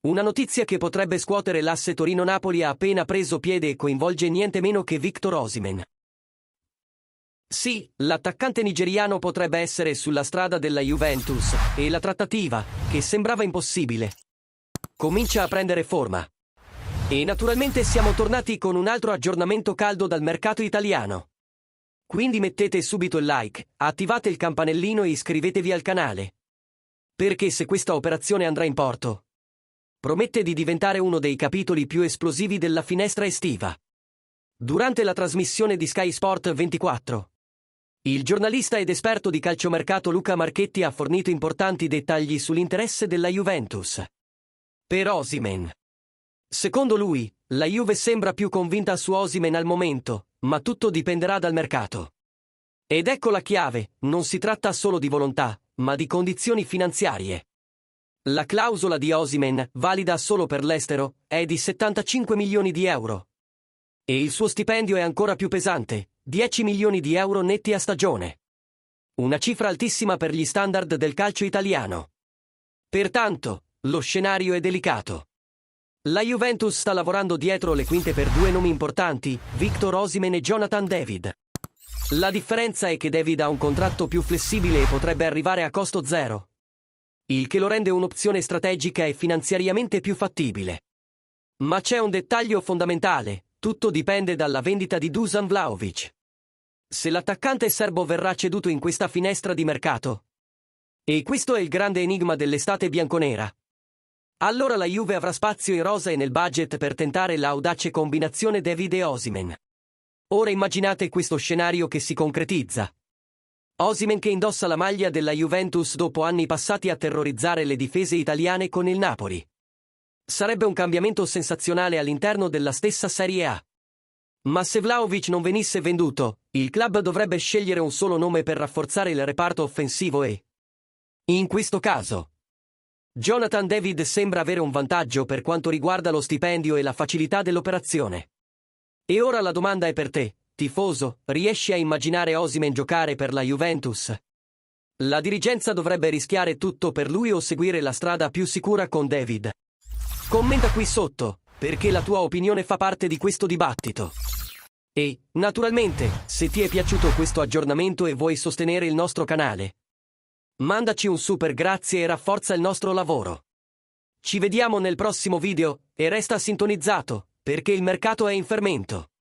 Una notizia che potrebbe scuotere l'asse Torino-Napoli ha appena preso piede e coinvolge niente meno che Victor Osimhen. Sì, l'attaccante nigeriano potrebbe essere sulla strada della Juventus e la trattativa, che sembrava impossibile, comincia a prendere forma. E naturalmente siamo tornati con un altro aggiornamento caldo dal mercato italiano. Quindi mettete subito il like, attivate il campanellino e iscrivetevi al canale. Perché se questa operazione andrà in porto, promette di diventare uno dei capitoli più esplosivi della finestra estiva. Durante la trasmissione di Sky Sport 24, il giornalista ed esperto di calciomercato Luca Marchetti ha fornito importanti dettagli sull'interesse della Juventus per Osimhen. Secondo lui, la Juve sembra più convinta su Osimhen al momento, ma tutto dipenderà dal mercato. Ed ecco la chiave, non si tratta solo di volontà, ma di condizioni finanziarie. La clausola di Osimhen, valida solo per l'estero, è di 75 milioni di euro. E il suo stipendio è ancora più pesante, 10 milioni di euro netti a stagione. Una cifra altissima per gli standard del calcio italiano. Pertanto, lo scenario è delicato. La Juventus sta lavorando dietro le quinte per due nomi importanti, Victor Osimhen e Jonathan David. La differenza è che David ha un contratto più flessibile e potrebbe arrivare a costo zero, il che lo rende un'opzione strategica e finanziariamente più fattibile. Ma c'è un dettaglio fondamentale, tutto dipende dalla vendita di Dusan Vlahovic. Se l'attaccante serbo verrà ceduto in questa finestra di mercato, e questo è il grande enigma dell'estate bianconera, allora la Juve avrà spazio in rosa e nel budget per tentare l'audace combinazione David e Osimhen. Ora immaginate questo scenario che si concretizza. Osimhen che indossa la maglia della Juventus dopo anni passati a terrorizzare le difese italiane con il Napoli. Sarebbe un cambiamento sensazionale all'interno della stessa Serie A. Ma se Vlahovic non venisse venduto, il club dovrebbe scegliere un solo nome per rafforzare il reparto offensivo e, in questo caso, Jonathan David sembra avere un vantaggio per quanto riguarda lo stipendio e la facilità dell'operazione. E ora la domanda è per te, tifoso, riesci a immaginare Osimhen giocare per la Juventus? La dirigenza dovrebbe rischiare tutto per lui o seguire la strada più sicura con David? Commenta qui sotto, perché la tua opinione fa parte di questo dibattito. E, naturalmente, se ti è piaciuto questo aggiornamento e vuoi sostenere il nostro canale, mandaci un super grazie e rafforza il nostro lavoro. Ci vediamo nel prossimo video, e resta sintonizzato, perché il mercato è in fermento.